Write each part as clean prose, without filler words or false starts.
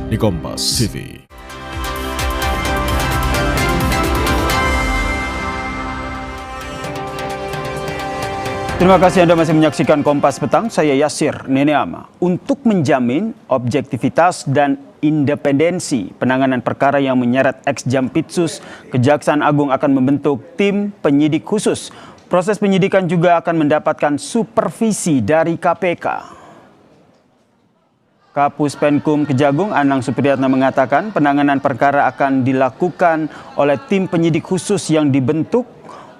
di Kompas TV. Terima kasih Anda masih menyaksikan Kompas Petang, saya Yasir Neneama. Untuk menjamin objektivitas dan independensi penanganan perkara yang menyeret ex-Jampitsus, Kejaksaan Agung akan membentuk tim penyidik khusus. Proses penyidikan juga akan mendapatkan supervisi dari KPK. Kapus Penkum Kejagung Anang Supriyatna mengatakan penanganan perkara akan dilakukan oleh tim penyidik khusus yang dibentuk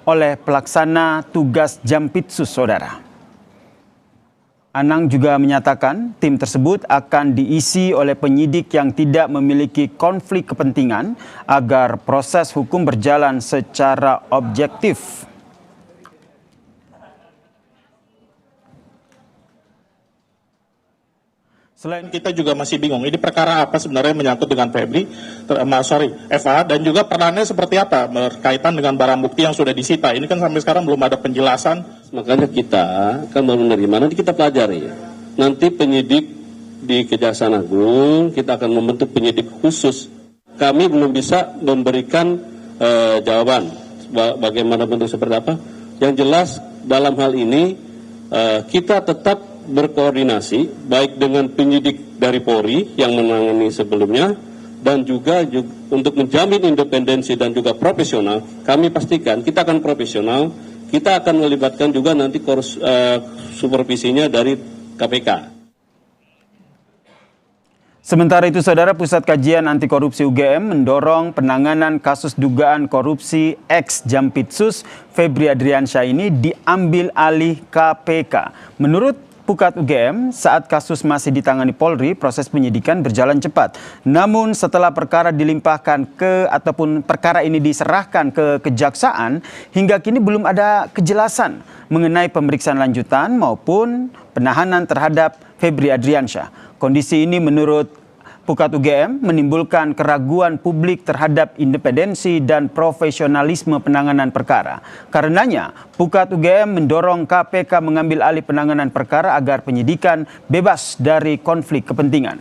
oleh pelaksana tugas Jampitsus, saudara. Anang juga menyatakan tim tersebut akan diisi oleh penyidik yang tidak memiliki konflik kepentingan agar proses hukum berjalan secara objektif. Selain kita juga masih bingung, ini perkara apa sebenarnya menyangkut dengan FA, dan juga perannya seperti apa berkaitan dengan barang bukti yang sudah disita. Ini kan sampai sekarang belum ada penjelasan. Makanya kita akan menerima, nanti kita pelajari. Nanti penyidik di Kejaksaan Agung, kita akan membentuk penyidik khusus. Kami belum bisa memberikan jawaban bagaimana bentuk seperti apa. Yang jelas dalam hal ini kita tetap berkoordinasi baik dengan penyidik dari Polri yang menangani sebelumnya dan juga untuk menjamin independensi dan juga profesional. Kami pastikan kita akan profesional, kita akan melibatkan juga nanti supervisinya dari KPK. Sementara itu, saudara, Pusat Kajian Anti Korupsi UGM mendorong penanganan kasus dugaan korupsi ex-Jampitsus Febri Adriansyah ini diambil alih KPK. Menurut Pukat UGM, saat kasus masih ditangani Polri, proses penyidikan berjalan cepat. Namun setelah perkara dilimpahkan ataupun perkara ini diserahkan ke kejaksaan, hingga kini belum ada kejelasan mengenai pemeriksaan lanjutan maupun penahanan terhadap Febri Adriansyah. Kondisi ini menurut Pukat UGM menimbulkan keraguan publik terhadap independensi dan profesionalisme penanganan perkara. Karenanya, Pukat UGM mendorong KPK mengambil alih penanganan perkara agar penyidikan bebas dari konflik kepentingan.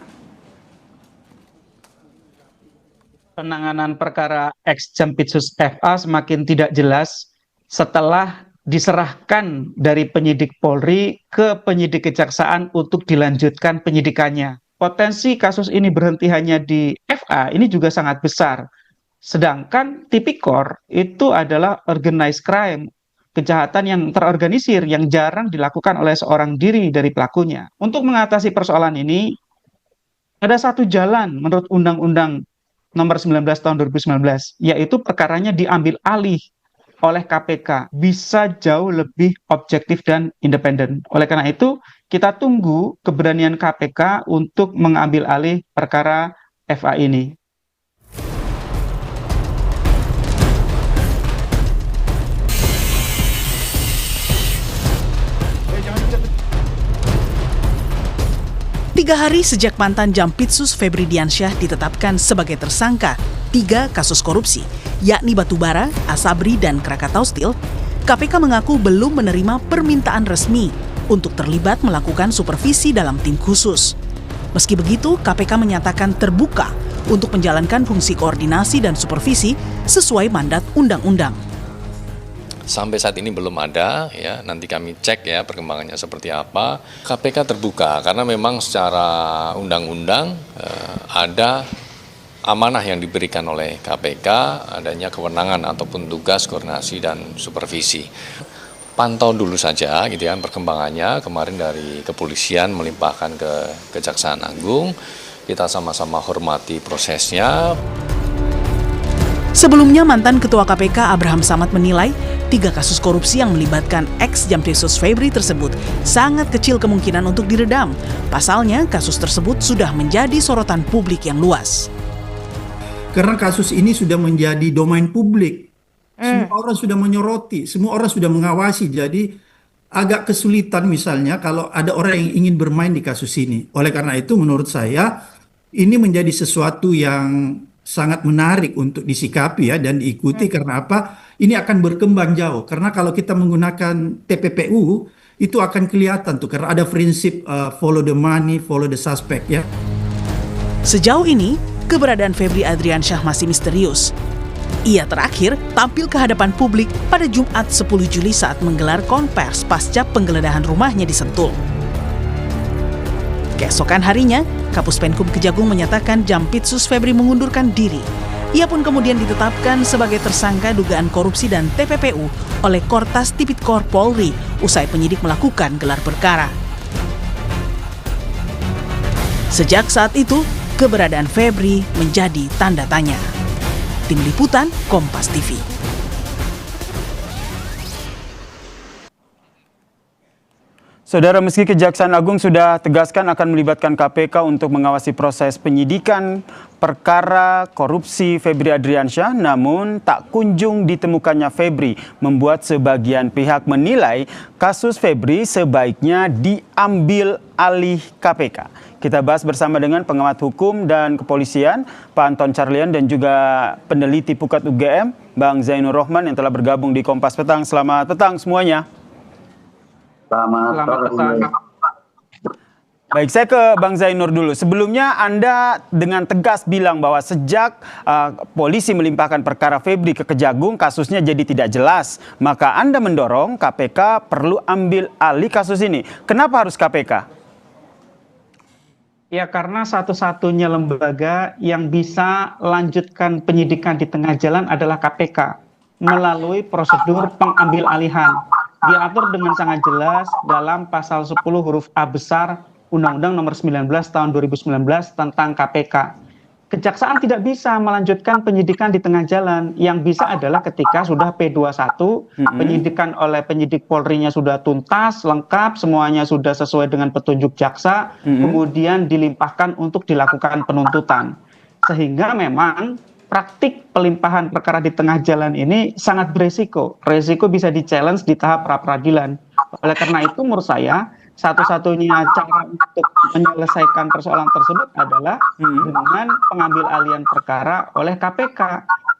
Penanganan perkara ex-Jampitsus FA semakin tidak jelas setelah diserahkan dari penyidik Polri ke penyidik Kejaksaan untuk dilanjutkan penyidikannya. Potensi kasus ini berhenti hanya di FA ini juga sangat besar. Sedangkan tipikor itu adalah organized crime, kejahatan yang terorganisir yang jarang dilakukan oleh seorang diri dari pelakunya. Untuk mengatasi persoalan ini, ada satu jalan menurut Undang-Undang Nomor 19 Tahun 2019, yaitu perkaranya diambil alih oleh KPK, bisa jauh lebih objektif dan independen. Oleh karena itu, kita tunggu keberanian KPK untuk mengambil alih perkara FA ini. Tiga hari sejak mantan Jampitsus Febri Diansyah ditetapkan sebagai tersangka 3 kasus korupsi, yakni batubara, Asabri, dan Krakatau Steel, KPK mengaku belum menerima permintaan resmi untuk terlibat melakukan supervisi dalam tim khusus. Meski begitu, KPK menyatakan terbuka untuk menjalankan fungsi koordinasi dan supervisi sesuai mandat undang-undang. Sampai saat ini belum ada, ya. Nanti kami cek ya perkembangannya seperti apa. KPK terbuka karena memang secara undang-undang ada amanah yang diberikan oleh KPK, adanya kewenangan ataupun tugas koordinasi dan supervisi. Pantau dulu saja gitu ya perkembangannya. Kemarin dari kepolisian melimpahkan ke Kejaksaan Agung. Kita sama-sama hormati prosesnya. Sebelumnya, mantan Ketua KPK Abraham Samad menilai 3 kasus korupsi yang melibatkan ex-Jampitsus Febri tersebut sangat kecil kemungkinan untuk diredam. Pasalnya, kasus tersebut sudah menjadi sorotan publik yang luas. Karena kasus ini sudah menjadi domain publik. Semua orang sudah menyoroti, semua orang sudah mengawasi. Jadi agak kesulitan misalnya kalau ada orang yang ingin bermain di kasus ini. Oleh karena itu menurut saya ini menjadi sesuatu yang sangat menarik untuk disikapi ya dan diikuti. Karena apa? Ini akan berkembang jauh. Karena kalau kita menggunakan TPPU itu akan kelihatan tuh karena ada prinsip follow the money, follow the suspect ya. Sejauh ini, keberadaan Febri Adriansyah masih misterius. Ia terakhir tampil ke hadapan publik pada Jumat 10 Juli saat menggelar konvers pasca penggeledahan rumahnya di Sentul. Keesokan harinya, Kapus Penkum Kejagung menyatakan Jampitsus Febri mengundurkan diri. Ia pun kemudian ditetapkan sebagai tersangka dugaan korupsi dan TPPU oleh Kortas Tipikor Polri usai penyidik melakukan gelar perkara. Sejak saat itu, keberadaan Febri menjadi tanda tanya. Tim Liputan Kompas TV. Saudara, meski Kejaksaan Agung sudah tegaskan akan melibatkan KPK untuk mengawasi proses penyidikan perkara korupsi Febri Adriansyah, namun tak kunjung ditemukannya Febri, membuat sebagian pihak menilai kasus Febri sebaiknya diambil alih KPK. Kita bahas bersama dengan pengamat hukum dan kepolisian, Pak Anton Carlian, dan juga peneliti Pukat UGM, Bang Zainur Rohman yang telah bergabung di Kompas Petang. Selamat petang semuanya. Selamat petang. Baik, saya ke Bang Zainur dulu. Sebelumnya Anda dengan tegas bilang bahwa sejak polisi melimpahkan perkara Febri ke Kejagung, kasusnya jadi tidak jelas. Maka Anda mendorong KPK perlu ambil alih kasus ini. Kenapa harus KPK? Ya, karena satu-satunya lembaga yang bisa lanjutkan penyidikan di tengah jalan adalah KPK melalui prosedur pengambil alihan. Diatur dengan sangat jelas dalam pasal 10 huruf A besar Undang-Undang Nomor 19 Tahun 2019 tentang KPK. Kejaksaan tidak bisa melanjutkan penyidikan di tengah jalan. Yang bisa adalah ketika sudah P21, penyidikan oleh penyidik Polri-nya sudah tuntas, lengkap, semuanya sudah sesuai dengan petunjuk jaksa, kemudian dilimpahkan untuk dilakukan penuntutan. Sehingga memang praktik pelimpahan perkara di tengah jalan ini sangat beresiko. Resiko bisa di-challenge di tahap pra-peradilan. Oleh karena itu menurut saya, satu-satunya cara untuk menyelesaikan persoalan tersebut adalah dengan pengambil alihan perkara oleh KPK.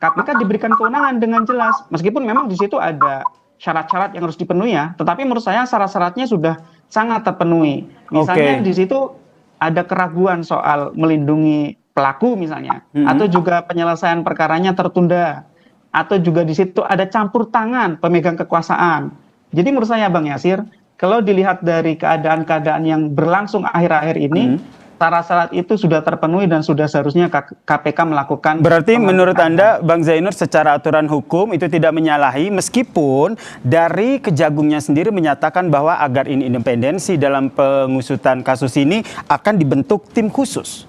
KPK diberikan kewenangan dengan jelas. Meskipun memang di situ ada syarat-syarat yang harus dipenuhi ya, tetapi menurut saya syarat-syaratnya sudah sangat terpenuhi. Misalnya di situ ada keraguan soal melindungi pelaku misalnya, atau juga penyelesaian perkaranya tertunda, atau juga di situ ada campur tangan pemegang kekuasaan. Jadi menurut saya Bang Yasir, kalau dilihat dari keadaan-keadaan yang berlangsung akhir-akhir ini, syarat-syarat itu sudah terpenuhi dan sudah seharusnya KPK melakukan. Berarti menurut Anda, Bang Zainur, secara aturan hukum itu tidak menyalahi, meskipun dari Kejagungnya sendiri menyatakan bahwa agar ini independensi dalam pengusutan kasus ini akan dibentuk tim khusus.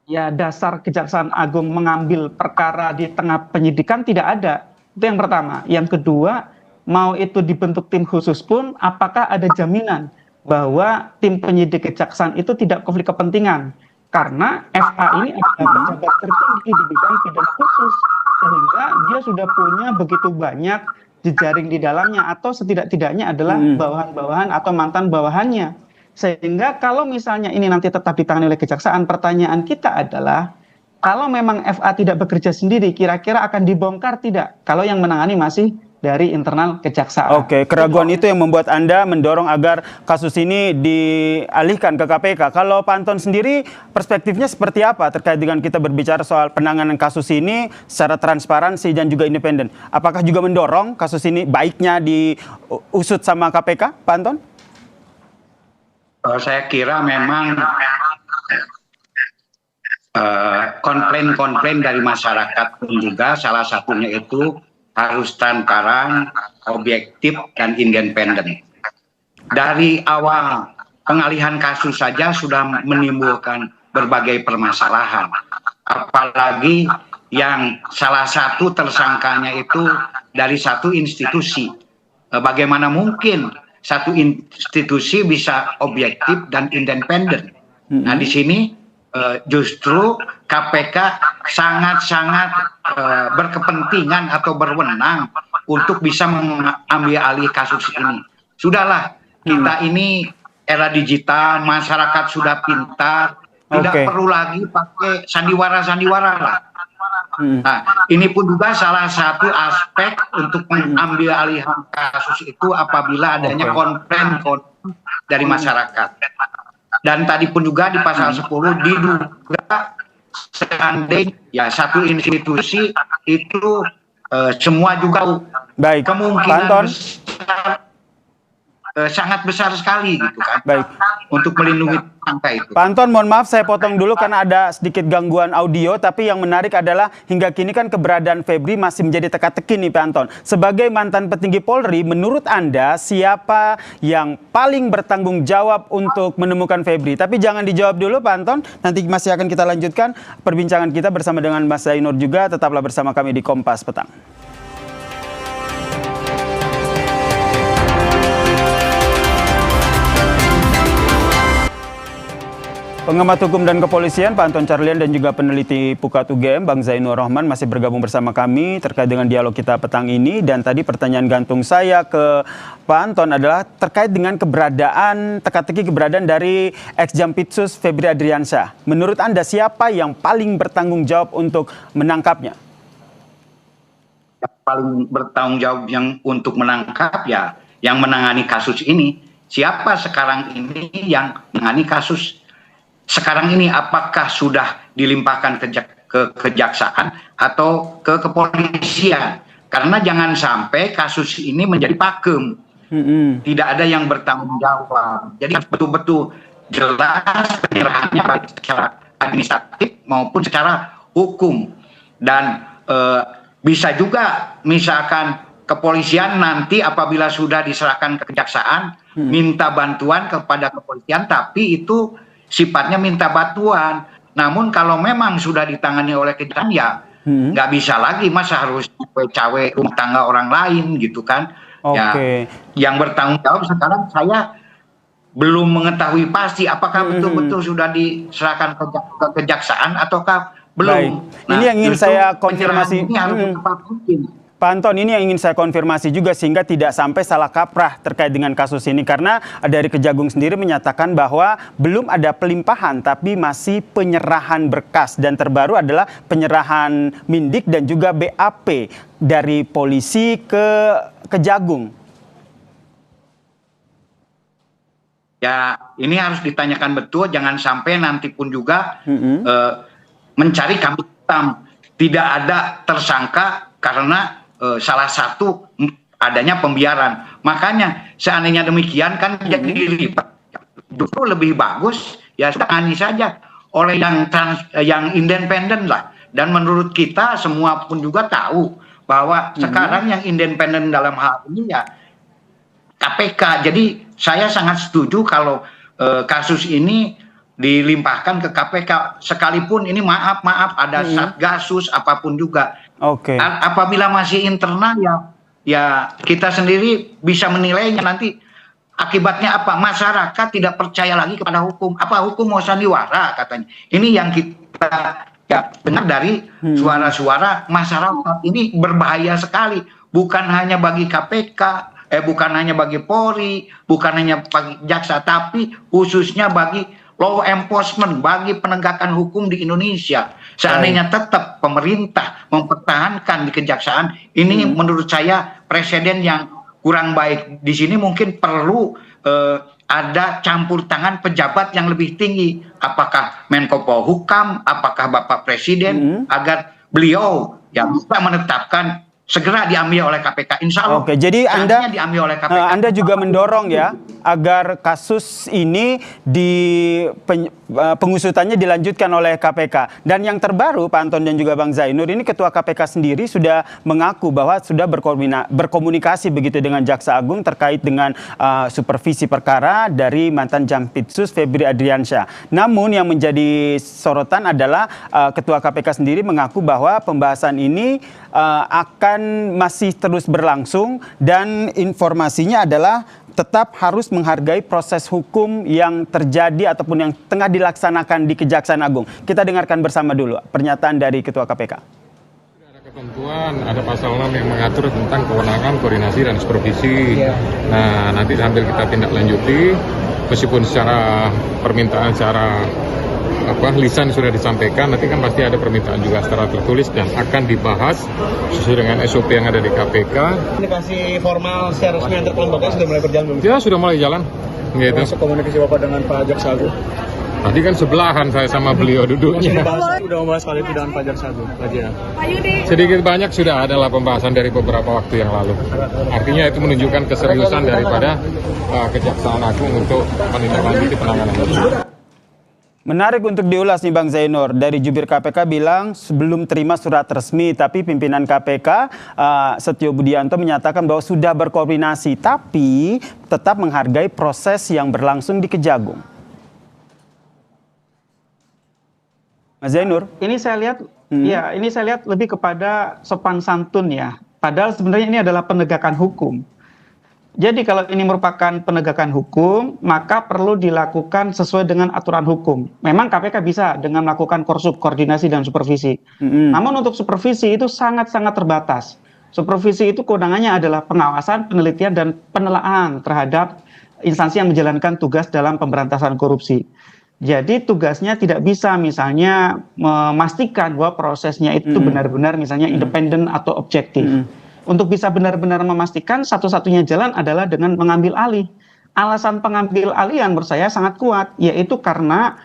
Ya, dasar Kejaksaan Agung mengambil perkara di tengah penyidikan tidak ada. Itu yang pertama. Yang kedua, mau itu dibentuk tim khusus pun, apakah ada jaminan bahwa tim penyidik kejaksaan itu tidak konflik kepentingan? Karena FA ini adalah pejabat tertinggi di bidang pidana khusus, sehingga dia sudah punya begitu banyak jejaring di dalamnya, atau setidak-tidaknya adalah bawahan-bawahan atau mantan bawahannya. Sehingga kalau misalnya ini nanti tetap ditangani oleh kejaksaan, pertanyaan kita adalah, kalau memang FA tidak bekerja sendiri, kira-kira akan dibongkar tidak? Kalau yang menangani masih dari internal kejaksaan. Oke, keraguan itu yang membuat Anda mendorong agar kasus ini dialihkan ke KPK. Kalau Pak Anton sendiri, perspektifnya seperti apa terkait dengan kita berbicara soal penanganan kasus ini secara transparansi dan juga independen? Apakah juga mendorong kasus ini baiknya diusut sama KPK, Pak Anton? Saya kira memang komplain-komplain dari masyarakat pun juga salah satunya itu harus transparan, objektif, dan independen. Dari awal pengalihan kasus saja sudah menimbulkan berbagai permasalahan. Apalagi yang salah satu tersangkanya itu dari satu institusi. Bagaimana mungkin satu institusi bisa objektif dan independen? Nah, di sini justru KPK sangat-sangat berkepentingan atau berwenang untuk bisa mengambil alih kasus ini. Sudahlah, kita ini era digital, masyarakat sudah pintar, tidak perlu lagi pakai sandiwara-sandiwara lah. Nah, ini pun juga salah satu aspek untuk mengambil alihan kasus itu apabila adanya komplain dari masyarakat. dan tadi pun juga di pasal 10 diduga seandainya ya satu institusi itu semua juga Baik, Pak kemungkinan Anton. Sangat besar sekali gitu kan. Baik. Untuk melindungi tersangka itu. Pak Anton, mohon maaf saya potong dulu karena ada sedikit gangguan audio, tapi yang menarik adalah hingga kini kan keberadaan Febri masih menjadi teka-teki nih Pak Anton. Sebagai mantan petinggi Polri, menurut Anda siapa yang paling bertanggung jawab untuk menemukan Febri? Tapi jangan dijawab dulu Pak Anton, nanti masih akan kita lanjutkan perbincangan kita bersama dengan Mas Zainur juga. Tetaplah bersama kami di Kompas Petang. Pengamat hukum dan kepolisian Pak Anton Carlyan dan juga peneliti Pukat UGM Bang Zainur Rohman masih bergabung bersama kami terkait dengan dialog kita petang ini. Dan tadi pertanyaan gantung saya ke Pak Anton adalah terkait dengan keberadaan, teka-teki keberadaan dari ex-Jampitsus Febri Adriansyah. Menurut Anda siapa yang paling bertanggung jawab untuk menangkapnya? Yang paling bertanggung jawab untuk menangkap ya yang menangani kasus ini. Siapa sekarang ini yang menangani kasus sekarang ini, apakah sudah dilimpahkan ke kejaksaan atau ke kepolisian? Karena jangan sampai kasus ini menjadi pakem. Tidak ada yang bertanggung jawab. Jadi betul-betul jelas penyerahannya baik secara administratif maupun secara hukum. Dan bisa juga misalkan kepolisian nanti apabila sudah diserahkan ke kejaksaan minta bantuan kepada kepolisian, tapi itu sifatnya minta bantuan. Namun kalau memang sudah ditangani oleh kejaksaan ya nggak bisa lagi, masa harus cawe rumah tangga orang lain gitu kan. Ya, yang bertanggung jawab sekarang saya belum mengetahui pasti apakah betul-betul sudah diserahkan ke kejaksaan ataukah belum. Baik. Ini yang ingin saya konfirmasi. Ini harus cepat mungkin. Pak Anton, ini yang ingin saya konfirmasi juga sehingga tidak sampai salah kaprah terkait dengan kasus ini. Karena dari Kejagung sendiri menyatakan bahwa belum ada pelimpahan tapi masih penyerahan berkas. Dan terbaru adalah penyerahan Mindik dan juga BAP dari polisi ke Kejagung. Ya ini harus ditanyakan betul, jangan sampai nanti pun juga mencari kambing hitam. Tidak ada tersangka karena salah satu adanya pembiaran. Makanya seandainya demikian kan jadi dilipat. Justru lebih bagus ya tangani saja oleh yang independen lah. Dan menurut kita semua pun juga tahu bahwa sekarang yang independen dalam hal ini ya KPK. Jadi saya sangat setuju kalau kasus ini dilimpahkan ke KPK, sekalipun ini maaf ada Satgasus apapun juga. Apabila masih internal ya kita sendiri bisa menilainya nanti akibatnya apa, masyarakat tidak percaya lagi kepada hukum. Apa hukum mau sandiwara katanya. Ini yang kita ya dengar dari suara-suara masyarakat. Ini berbahaya sekali, bukan hanya bagi KPK, bukan hanya bagi Polri, bukan hanya bagi jaksa, tapi khususnya bagi law enforcement, bagi penegakan hukum di Indonesia. Seandainya tetap pemerintah mempertahankan di kejaksaan, ini menurut saya presiden yang kurang baik. Di sini mungkin perlu ada campur tangan pejabat yang lebih tinggi. Apakah Menko Polhukam, apakah Bapak Presiden, agar beliau yang bisa menetapkan segera diambil oleh KPK, insya Allah. Jadi diambil oleh KPK. Anda juga mendorong ya agar kasus ini pengusutannya dilanjutkan oleh KPK. Dan yang terbaru Pak Anton dan juga Bang Zainur, ini Ketua KPK sendiri sudah mengaku bahwa sudah berkomunikasi begitu dengan Jaksa Agung terkait dengan supervisi perkara dari mantan Jampitsus Febri Adriansyah. Namun yang menjadi sorotan adalah Ketua KPK sendiri mengaku bahwa pembahasan ini akan masih terus berlangsung dan informasinya adalah tetap harus menghargai proses hukum yang terjadi ataupun yang tengah dilaksanakan di Kejaksaan Agung. Kita dengarkan bersama dulu pernyataan dari Ketua KPK. Ada ketentuan, ada pasal 6 yang mengatur tentang kewenangan, koordinasi, dan supervisi. Nah, nanti sambil kita tindak lanjuti, meskipun secara permintaan, secara lisan sudah disampaikan, nanti kan pasti ada permintaan juga secara tertulis dan akan dibahas sesuai dengan SOP yang ada di KPK. Komunikasi formal secara resmi antar kelembagaan sudah mulai berjalan? Ya, sudah mulai jalan. Gitu. Masuk komunikasi Bapak dengan Pak Jaksa Agung. Tadi kan sebelahan saya sama beliau duduknya. Udah membahas kali itu dengan Pak Jaksa Agung. Sedikit banyak sudah adalah pembahasan dari beberapa waktu yang lalu. Artinya itu menunjukkan keseriusan daripada Kejaksaan Agung untuk menindaklanjuti penanganan ini. Menarik untuk diulas nih Bang Zainur. Dari jubir KPK bilang sebelum terima surat resmi, tapi pimpinan KPK Setio Budianto menyatakan bahwa sudah berkoordinasi, tapi tetap menghargai proses yang berlangsung di Kejagung. Mas Zainur, Ini saya lihat, ya ini saya lihat lebih kepada sopan santun ya. Padahal sebenarnya ini adalah penegakan hukum. Jadi kalau ini merupakan penegakan hukum, maka perlu dilakukan sesuai dengan aturan hukum. Memang KPK bisa dengan melakukan koordinasi dan supervisi. Namun untuk supervisi itu sangat-sangat terbatas. Supervisi itu kewenangannya adalah pengawasan, penelitian, dan penelaahan terhadap instansi yang menjalankan tugas dalam pemberantasan korupsi. Jadi tugasnya tidak bisa misalnya memastikan bahwa prosesnya itu benar-benar misalnya independen atau objektif. Untuk bisa benar-benar memastikan, satu-satunya jalan adalah dengan mengambil alih. Alasan pengambil alihan menurut saya sangat kuat, yaitu karena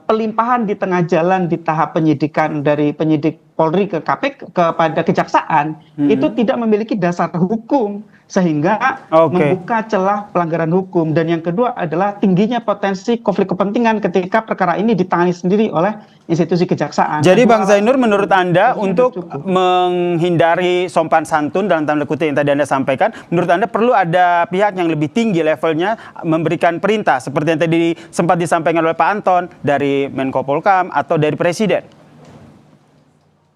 pelimpahan di tengah jalan di tahap penyidikan dari penyidik Polri ke KPK kepada kejaksaan itu tidak memiliki dasar hukum sehingga membuka celah pelanggaran hukum. Dan yang kedua adalah tingginya potensi konflik kepentingan ketika perkara ini ditangani sendiri oleh institusi kejaksaan. Jadi Bang Zainur, menurut Anda untuk menghindari sopan santun dalam tanda kutip yang tadi Anda sampaikan, menurut Anda perlu ada pihak yang lebih tinggi levelnya memberikan perintah seperti yang tadi sempat disampaikan oleh Pak Anton dari Menko Polkam atau dari Presiden?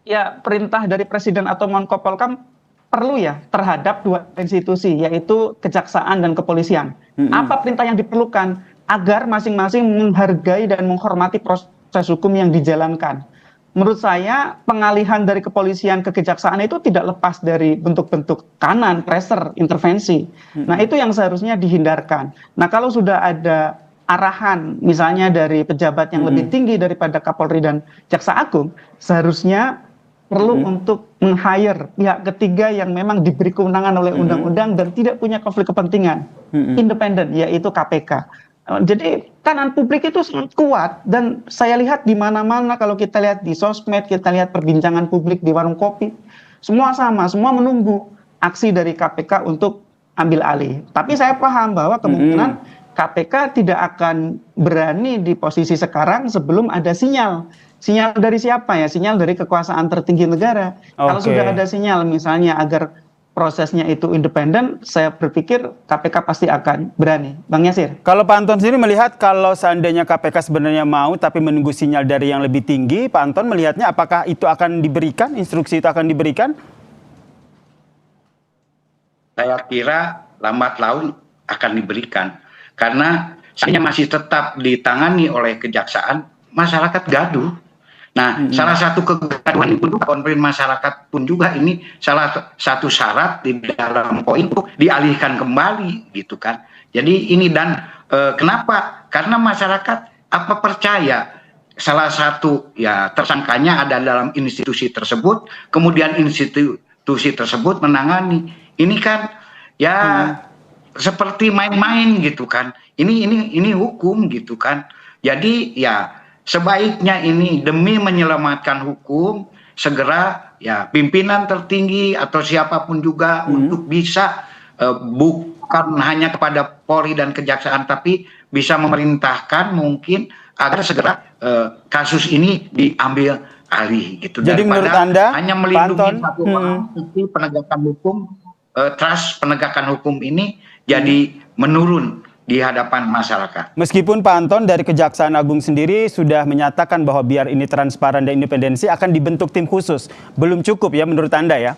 Ya, perintah dari Presiden atau Menko Polkam perlu ya terhadap dua institusi, yaitu kejaksaan dan kepolisian. Apa perintah yang diperlukan agar masing-masing menghargai dan menghormati proses hukum yang dijalankan? Menurut saya pengalihan dari kepolisian ke kejaksaan itu tidak lepas dari bentuk-bentuk kanan, pressure, intervensi. Nah itu yang seharusnya dihindarkan. Nah kalau sudah ada arahan misalnya dari pejabat yang lebih tinggi daripada Kapolri dan Jaksa Agung, seharusnya perlu untuk meng-hire pihak ketiga yang memang diberi kewenangan oleh undang-undang dan tidak punya konflik kepentingan, independen, yaitu KPK. Jadi kanan publik itu sangat kuat dan saya lihat di mana-mana kalau kita lihat di sosmed, kita lihat perbincangan publik di warung kopi, semua sama, semua menunggu aksi dari KPK untuk ambil alih. Tapi saya paham bahwa kemungkinan KPK tidak akan berani di posisi sekarang sebelum ada sinyal. Sinyal dari siapa ya? Sinyal dari kekuasaan tertinggi negara. Kalau sudah ada sinyal misalnya agar prosesnya itu independen, saya berpikir KPK pasti akan berani. Bang Yasir. Kalau Pak Anton sendiri melihat kalau seandainya KPK sebenarnya mau tapi menunggu sinyal dari yang lebih tinggi, Pak Anton melihatnya apakah itu akan diberikan, instruksi itu akan diberikan? Saya kira lambat laun akan diberikan. Karena seandainya masih tetap ditangani oleh kejaksaan, masyarakat gaduh. Nah, salah satu kegaduhan itu konflik masyarakat pun juga ini salah satu syarat di dalam poin itu dialihkan kembali gitu kan. Jadi ini dan kenapa? Karena masyarakat percaya salah satu ya tersangkanya ada dalam institusi tersebut, kemudian institusi tersebut menangani. Ini kan ya seperti main-main gitu kan. Ini hukum gitu kan. Jadi ya sebaiknya ini demi menyelamatkan hukum segera ya pimpinan tertinggi atau siapapun juga untuk bisa bukan hanya kepada Polri dan Kejaksaan tapi bisa memerintahkan mungkin agar segera kasus ini diambil alih gitu. Jadi menurut Anda hanya melindungi satu orang, penegakan hukum trust penegakan hukum ini jadi menurun di hadapan masyarakat. Meskipun Pak Anton dari Kejaksaan Agung sendiri sudah menyatakan bahwa biar ini transparan dan independensi akan dibentuk tim khusus. Belum cukup ya menurut Anda ya?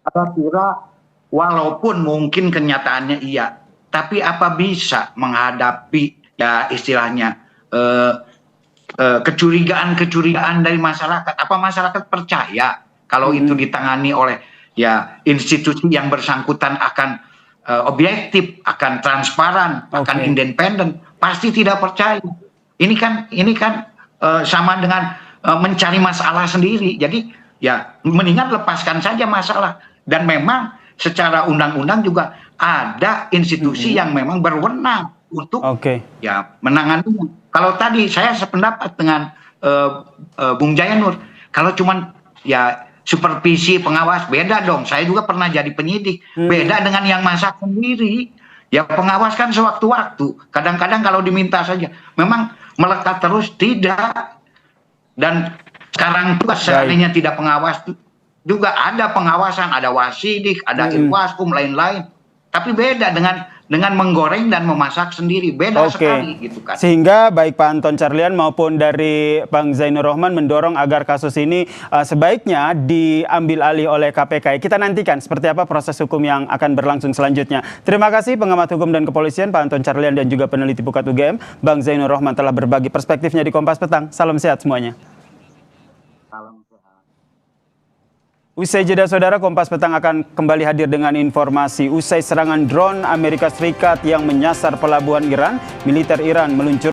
Saya kira walaupun mungkin kenyataannya iya, tapi apa bisa menghadapi ya istilahnya kecurigaan dari masyarakat? Apa masyarakat percaya kalau itu ditangani oleh ya institusi yang bersangkutan akan objektif, akan transparan, akan independen? Pasti tidak percaya. Ini kan sama dengan mencari masalah sendiri. Jadi ya mendingan lepaskan saja masalah. Dan memang secara undang-undang juga ada institusi yang memang berwenang untuk ya menangani. Kalau tadi saya sependapat dengan Bung Jayanur, kalau cuman ya supervisi pengawas beda dong. Saya juga pernah jadi penyidik, beda dengan yang masak sendiri. Ya pengawas kan sewaktu-waktu. Kadang-kadang kalau diminta saja, memang melekat terus tidak. Dan sekarang juga seandainya tidak pengawas, juga ada pengawasan, ada wasidik, ada irwaskum, lain-lain. Tapi beda dengan menggoreng dan memasak sendiri, beda sekali gitu kan. Sehingga baik Pak Anton Carlyan maupun dari Bang Zainur Rohman mendorong agar kasus ini sebaiknya diambil alih oleh KPK. Kita nantikan seperti apa proses hukum yang akan berlangsung selanjutnya. Terima kasih pengamat hukum dan kepolisian Pak Anton Carlyan dan juga peneliti Pukat UGM Bang Zainur Rohman telah berbagi perspektifnya di Kompas Petang. Salam sehat semuanya. Usai jeda saudara, Kompas Petang akan kembali hadir dengan informasi. Usai serangan drone Amerika Serikat yang menyasar pelabuhan Iran, militer Iran meluncurkan